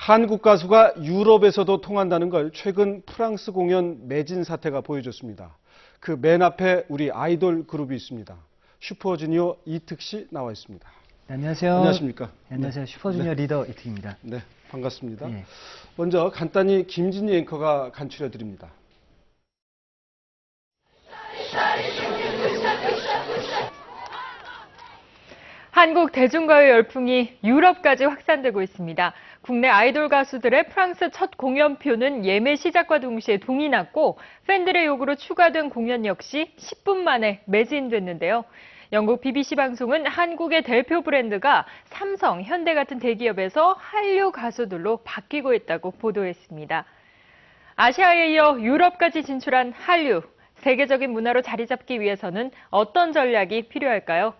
한국 가수가 유럽에서도 통한다는 걸 최근 프랑스 공연 매진 사태가 보여줬습니다. 그 맨 앞에 우리 아이돌 그룹이 있습니다. 슈퍼주니어 이특 씨 나와 있습니다. 네, 안녕하세요. 안녕하십니까? 네, 안녕하세요. 슈퍼주니어 리더 이특입니다. 네, 반갑습니다. 네. 먼저 간단히 김진희 앵커가 간추려 드립니다. 한국 대중가요 열풍이 유럽까지 확산되고 있습니다. 국내 아이돌 가수들의 프랑스 첫 공연표는 예매 시작과 동시에 동이 났고 팬들의 요구로 추가된 공연 역시 10분 만에 매진됐는데요. 영국 BBC 방송은 한국의 대표 브랜드가 삼성, 현대 같은 대기업에서 한류 가수들로 바뀌고 있다고 보도했습니다. 아시아에 이어 유럽까지 진출한 한류. 세계적인 문화로 자리 잡기 위해서는 어떤 전략이 필요할까요?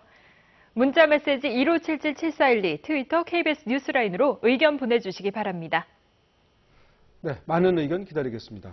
문자 메시지 1577-7412, 트위터 KBS 뉴스라인으로 의견 보내주시기 바랍니다. 네, 많은 의견 기다리겠습니다.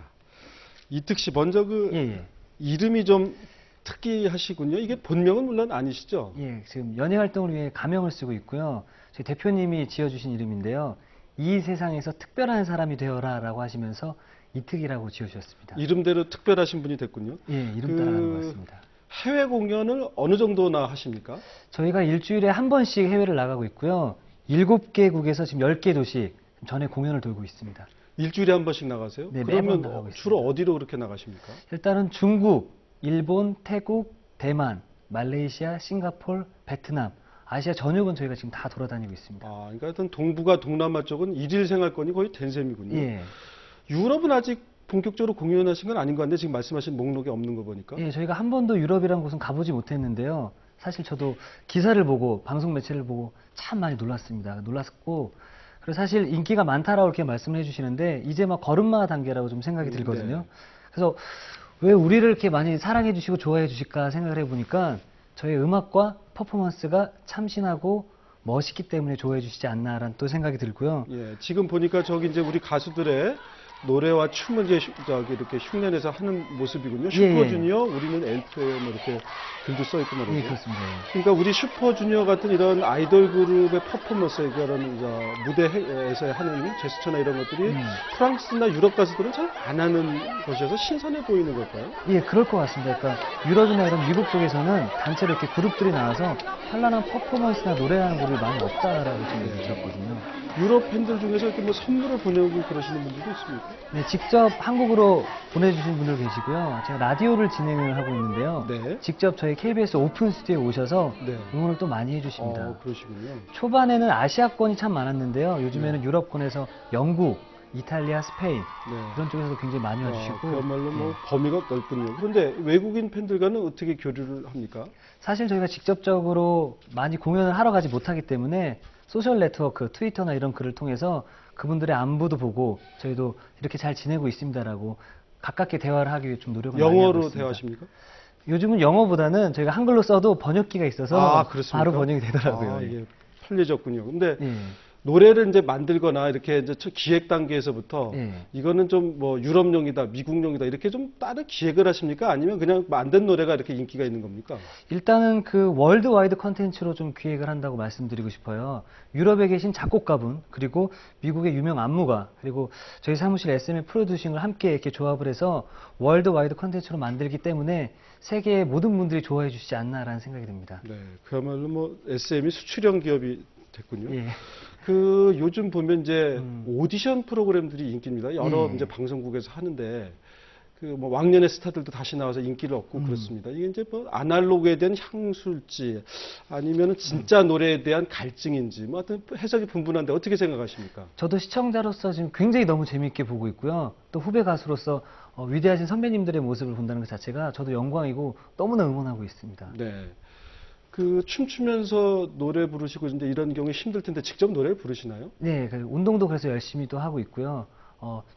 이특 씨, 먼저 예. 이름이 좀 특이하시군요. 이게 본명은 물론 아니시죠? 예, 지금 연예 활동을 위해 가명을 쓰고 있고요. 저희 대표님이 지어주신 이름인데요. 이 세상에서 특별한 사람이 되어라라고 하시면서 이특이라고 지어주셨습니다. 이름대로 특별하신 분이 됐군요. 예, 이름 따라하는 것 같습니다. 해외 공연을 어느 정도나 하십니까? 저희가 일주일에 한 번씩 해외를 나가고 있고요. 7개국에서 지금 10개 도시 전에 공연을 돌고 있습니다. 일주일에 한 번씩 나가세요? 네, 매번 그러면 나가고 있습니다. 주로 어디로 그렇게 나가십니까? 일단은 중국, 일본, 태국, 대만, 말레이시아, 싱가포르, 베트남, 아시아 전역은 저희가 지금 다 돌아다니고 있습니다. 아, 그러니까 하여튼 동북아, 동남아 쪽은 일일 생활권이 거의 된 셈이군요. 예. 유럽은 아직 본격적으로 공연하신 건 아닌 것 같은데 지금 말씀하신 목록에 없는 거 보니까. 예, 저희가 한 번도 유럽이라는 곳은 가보지 못했는데요. 사실 저도 기사를 보고 방송 매체를 보고 참 많이 놀랐습니다. 놀랐고 그리고 사실 인기가 많다라고 이렇게 말씀을 해주시는데 이제 막 걸음마 단계라고 좀 생각이 들거든요. 네. 그래서 왜 우리를 이렇게 많이 사랑해 주시고 좋아해 주실까 생각을 해보니까 저희 음악과 퍼포먼스가 참신하고 멋있기 때문에 좋아해 주시지 않나라는 또 생각이 들고요. 예, 지금 보니까 저기 이제 우리 가수들의 노래와 춤을 이제 이렇게 흉내내서 하는 모습이군요. 슈퍼주니어, 우리는 엘프예요. 뭐 이렇게 글도 써 있고 말이죠. 예, 그렇습니다. 그러니까 우리 슈퍼주니어 같은 이런 아이돌 그룹의 퍼포먼스, 그런 무대에서 하는 제스처나 이런 것들이 프랑스나 유럽 가수들은 잘 안 하는 것이어서 신선해 보이는 걸까요? 예, 그럴 것 같습니다. 그러니까 유럽이나 이런 미국 쪽에서는 단체로 이렇게 그룹들이 나와서 현란한 퍼포먼스나 노래하는 그룹이 많이 없다라고 좀 얘기 들었거든요. 유럽 팬들 중에서 이렇게 뭐 선물을 보내고 그러시는 분들도 있습니까? 네, 직접 한국으로 보내주신 분들 계시고요. 제가 라디오를 진행을 하고 있는데요. 네. 직접 저희 KBS 오픈 스튜디오에 오셔서 네. 응원을 또 많이 해주십니다. 그러시군요. 초반에는 아시아권이 참 많았는데요. 요즘에는 유럽권에서 영국, 이탈리아, 스페인 이런 쪽에서도 굉장히 많이 와주시고 그야말로 뭐 범위가 넓군요. 그런데 외국인 팬들과는 어떻게 교류를 합니까? 사실 저희가 직접적으로 많이 공연을 하러 가지 못하기 때문에 소셜 네트워크, 트위터나 이런 글을 통해서 그분들의 안부도 보고 저희도 이렇게 잘 지내고 있습니다라고 가깝게 대화를 하기 위해 좀 노력을 많이 하고 영어로 있습니다. 대화하십니까? 요즘은 영어보다는 저희가 한글로 써도 번역기가 있어서 그렇습니까? 바로 번역이 되더라고요. 이게 편리해졌군요. 근데 예. 노래를 이제 만들거나 이렇게 이제 기획 단계에서부터 예. 이거는 좀 뭐 유럽용이다, 미국용이다 이렇게 좀 다른 기획을 하십니까? 아니면 그냥 만든 노래가 이렇게 인기가 있는 겁니까? 일단은 그 월드와이드 컨텐츠로 좀 기획을 한다고 말씀드리고 싶어요. 유럽에 계신 작곡가분, 그리고 미국의 유명 안무가, 그리고 저희 사무실 SM의 프로듀싱을 함께 이렇게 조합을 해서 월드와이드 컨텐츠로 만들기 때문에 세계의 모든 분들이 좋아해 주시지 않나라는 생각이 듭니다. 네, 그야말로 뭐 SM이 수출형 기업이 됐군요. 예. 요즘 보면 이제 오디션 프로그램들이 인기입니다. 여러 예. 이제 방송국에서 하는데 뭐 왕년의 스타들도 다시 나와서 인기를 얻고 그렇습니다. 이게 이제 뭐 아날로그에 대한 향수일지 아니면은 진짜 노래에 대한 갈증인지 뭐 하여튼 해석이 분분한데 어떻게 생각하십니까? 저도 시청자로서 지금 굉장히 너무 재미있게 보고 있고요. 또 후배 가수로서 위대하신 선배님들의 모습을 본다는 것 자체가 저도 영광이고 너무나 응원하고 있습니다. 네. 춤추면서 노래 부르시고 이제 이런 경우에 힘들 텐데 직접 노래를 부르시나요? 네, 운동도 그래서 열심히 또 하고 있고요.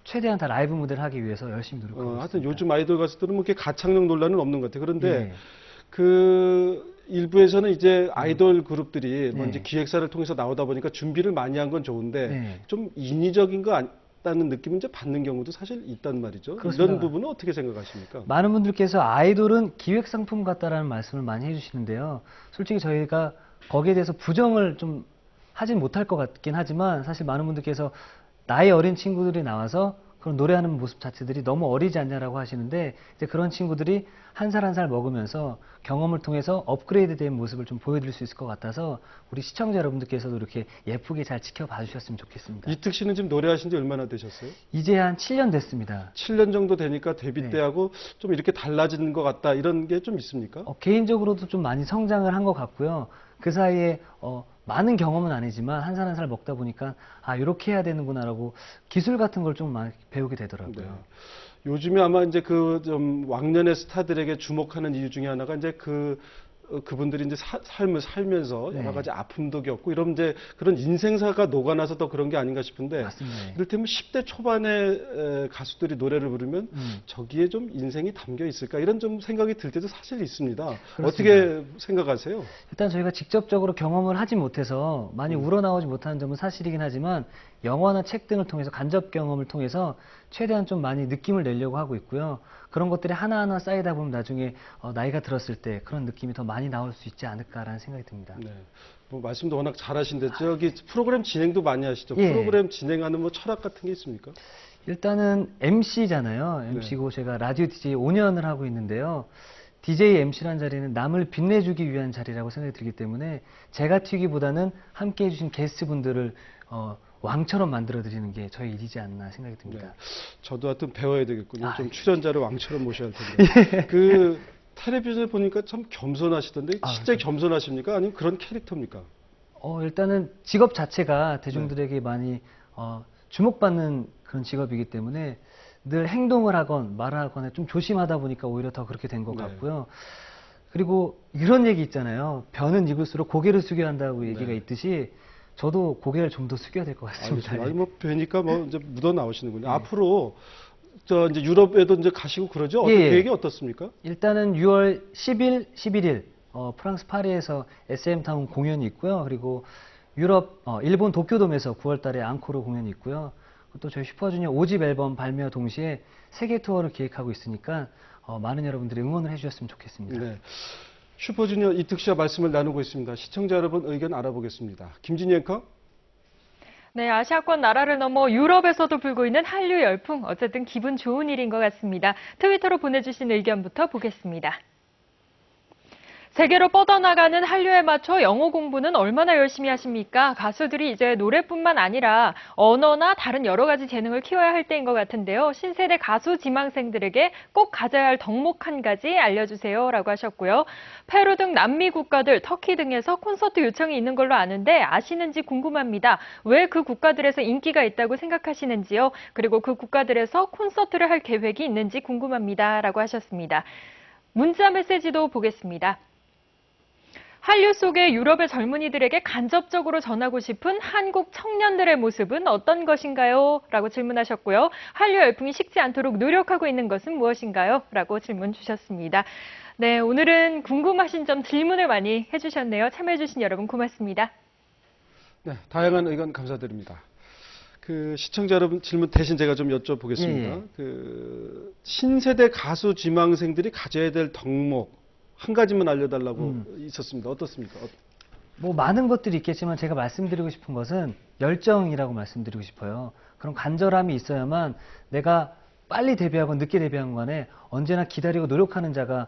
최대한 다 라이브 무대를 하기 위해서 열심히 노력하고 있습니다. 하여튼 요즘 아이돌 가수들은 뭐 이렇게 가창력 논란은 없는 것 같아요. 그런데 예. 일부에서는 이제 아이돌 그룹들이 뭐 네. 이제 기획사를 통해서 나오다 보니까 준비를 많이 한 건 좋은데 네. 좀 인위적인 거 같다는 느낌을 이제 받는 경우도 사실 있단 말이죠. 그렇습니다. 이런 부분은 어떻게 생각하십니까? 많은 분들께서 아이돌은 기획 상품 같다라는 말씀을 많이 해주시는데요. 솔직히 저희가 거기에 대해서 부정을 좀 하진 못할 것 같긴 하지만 사실 많은 분들께서 나이 어린 친구들이 나와서 그런 노래하는 모습 자체들이 너무 어리지 않냐라고 하시는데, 이제 그런 친구들이 한 살 한 살 먹으면서 경험을 통해서 업그레이드 된 모습을 좀 보여드릴 수 있을 것 같아서 우리 시청자 여러분들께서도 이렇게 예쁘게 잘 지켜봐 주셨으면 좋겠습니다. 이특 씨는 지금 노래하신 지 얼마나 되셨어요? 이제 한 7년 됐습니다. 7년 정도 되니까 데뷔 네. 때하고 좀 이렇게 달라지는 것 같다 이런 게 좀 있습니까? 개인적으로도 좀 많이 성장을 한 것 같고요. 그 사이에 많은 경험은 아니지만 한 살 한 살 먹다 보니까 이렇게 해야 되는구나라고 기술 같은 걸 좀 많이 배우게 되더라고요. 네. 요즘에 아마 이제 그 좀 왕년의 스타들에게 주목하는 이유 중에 하나가 이제 그분들이 이제 삶을 살면서 네. 여러 가지 아픔도 겪고 이런 이제 그런 인생사가 녹아나서 더 그런 게 아닌가 싶은데, 맞습니다. 이를테면 10대 초반의 가수들이 노래를 부르면 저기에 좀 인생이 담겨 있을까 이런 좀 생각이 들 때도 사실 있습니다. 그렇습니다. 어떻게 생각하세요? 일단 저희가 직접적으로 경험을 하지 못해서 많이 우러나오지 못하는 점은 사실이긴 하지만 영화나 책 등을 통해서 간접 경험을 통해서 최대한 좀 많이 느낌을 내려고 하고 있고요. 그런 것들이 하나하나 쌓이다 보면 나중에 나이가 들었을 때 그런 느낌이 더 많이 나올 수 있지 않을까라는 생각이 듭니다. 네. 뭐 말씀도 워낙 잘하신데 저기 프로그램 진행도 많이 하시죠? 예. 프로그램 진행하는 뭐 철학 같은 게 있습니까? 일단은 MC잖아요. MC고 제가 라디오 DJ 5년을 하고 있는데요. DJ MC라는 자리는 남을 빛내주기 위한 자리라고 생각이 들기 때문에 제가 튀기보다는 함께 해주신 게스트분들을 왕처럼 만들어드리는 게 저희 일이지 않나 생각이 듭니다. 네. 저도 하여튼 배워야 되겠군요. 좀 예. 출연자를 왕처럼 모셔야 할 텐데. 그 텔레비전에 보니까 참 겸손하시던데 실제 겸손하십니까? 아니면 그런 캐릭터입니까? 일단은 직업 자체가 대중들에게 많이 주목받는 그런 직업이기 때문에 늘 행동을 하건 말을 하거나 좀 조심하다 보니까 오히려 더 그렇게 된 것 네. 같고요. 그리고 이런 얘기 있잖아요. 벼는 익을수록 고개를 숙여야 한다고 얘기가 네. 있듯이 저도 고개를 좀 더 숙여야 될 것 같습니다. 알겠습니다. 아니, 뭐 뵈니까 뭐 이제 묻어 나오시는군요. 앞으로 저 이제 유럽에도 이제 가시고 그러죠? 예. 계획이 어떻습니까? 일단은 6월 10일, 11일 프랑스 파리에서 SM타운 공연이 있고요. 그리고 유럽 일본 도쿄돔에서 9월 달에 앙코르 공연이 있고요. 또 저희 슈퍼주니어 5집 앨범 발매와 동시에 세계 투어를 기획하고 있으니까 많은 여러분들이 응원을 해주셨으면 좋겠습니다. 네. 슈퍼주니어 이특 씨와 말씀을 나누고 있습니다. 시청자 여러분 의견 알아보겠습니다. 김진희 앵커. 네, 아시아권 나라를 넘어 유럽에서도 불고 있는 한류 열풍. 어쨌든 기분 좋은 일인 것 같습니다. 트위터로 보내주신 의견부터 보겠습니다. 세계로 뻗어나가는 한류에 맞춰 영어 공부는 얼마나 열심히 하십니까? 가수들이 이제 노래뿐만 아니라 언어나 다른 여러 가지 재능을 키워야 할 때인 것 같은데요. 신세대 가수 지망생들에게 꼭 가져야 할 덕목 한 가지 알려주세요 라고 하셨고요. 페루 등 남미 국가들, 터키 등에서 콘서트 요청이 있는 걸로 아는데 아시는지 궁금합니다. 왜 그 국가들에서 인기가 있다고 생각하시는지요? 그리고 그 국가들에서 콘서트를 할 계획이 있는지 궁금합니다 라고 하셨습니다. 문자 메시지도 보겠습니다. 한류 속의 유럽의 젊은이들에게 간접적으로 전하고 싶은 한국 청년들의 모습은 어떤 것인가요? 라고 질문하셨고요. 한류 열풍이 식지 않도록 노력하고 있는 것은 무엇인가요? 라고 질문 주셨습니다. 네, 오늘은 궁금하신 점 질문을 많이 해주셨네요. 참여해주신 여러분 고맙습니다. 네, 다양한 의견 감사드립니다. 그 시청자 여러분 질문 대신 제가 좀 여쭤보겠습니다. 예. 그 신세대 가수 지망생들이 가져야 될 덕목 한 가지만 알려달라고 있었습니다. 어떻습니까? 뭐 많은 것들이 있겠지만 제가 말씀드리고 싶은 것은 열정이라고 말씀드리고 싶어요. 그런 간절함이 있어야만 내가 빨리 데뷔하건 늦게 데뷔하건 간에 언제나 기다리고 노력하는 자가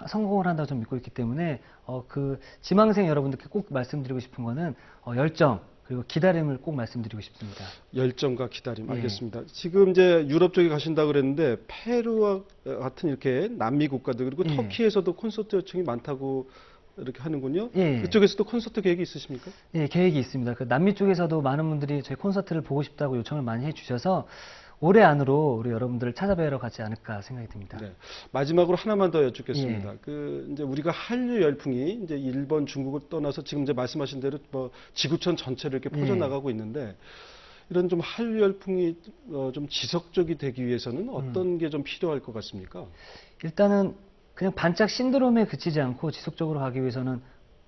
성공을 한다고 저는 믿고 있기 때문에 그 지망생 여러분들께 꼭 말씀드리고 싶은 거는 열정 그리고 기다림을 꼭 말씀드리고 싶습니다. 열정과 기다림 예. 알겠습니다. 지금 이제 유럽 쪽에 가신다 그랬는데 페루와 같은 이렇게 남미 국가들 그리고 예. 터키에서도 콘서트 요청이 많다고 이렇게 하는군요. 예. 그쪽에서도 콘서트 계획이 있으십니까? 예, 계획이 있습니다. 그 남미 쪽에서도 많은 분들이 저희 콘서트를 보고 싶다고 요청을 많이 해주셔서 올해 안으로 우리 여러분들을 찾아뵈러 가지 않을까 생각이 듭니다. 네. 마지막으로 하나만 더 여쭙겠습니다. 예. 그 이제 우리가 한류 열풍이 이제 일본, 중국을 떠나서 지금 이제 말씀하신 대로 뭐 지구촌 전체를 이렇게 퍼져나가고 있는데 이런 좀 한류 열풍이 좀 지속적이 되기 위해서는 어떤 게 좀 필요할 것 같습니까? 일단은 그냥 반짝 신드롬에 그치지 않고 지속적으로 가기 위해서는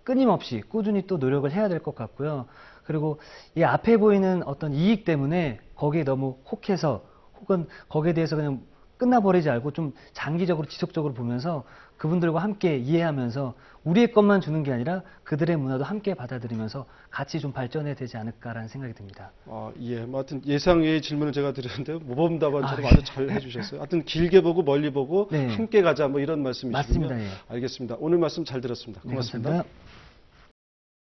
끊임없이 꾸준히 또 노력을 해야 될 것 같고요. 그리고 이 앞에 보이는 어떤 이익 때문에 거기에 너무 혹해서 혹은 거기에 대해서 그냥 끝나버리지 않고 좀 장기적으로 지속적으로 보면서 그분들과 함께 이해하면서 우리의 것만 주는 게 아니라 그들의 문화도 함께 받아들이면서 같이 좀 발전해야 되지 않을까라는 생각이 듭니다. 예. 뭐 하여튼 예상외의 질문을 제가 드렸는데요. 모범답안처럼 아, 아주 잘 해주셨어요. 하여튼 길게 보고 멀리 보고 네. 함께 가자 뭐 이런 말씀이시군요. 맞습니다. 예. 알겠습니다. 오늘 말씀 잘 들었습니다. 네, 고맙습니다. 감사합니다.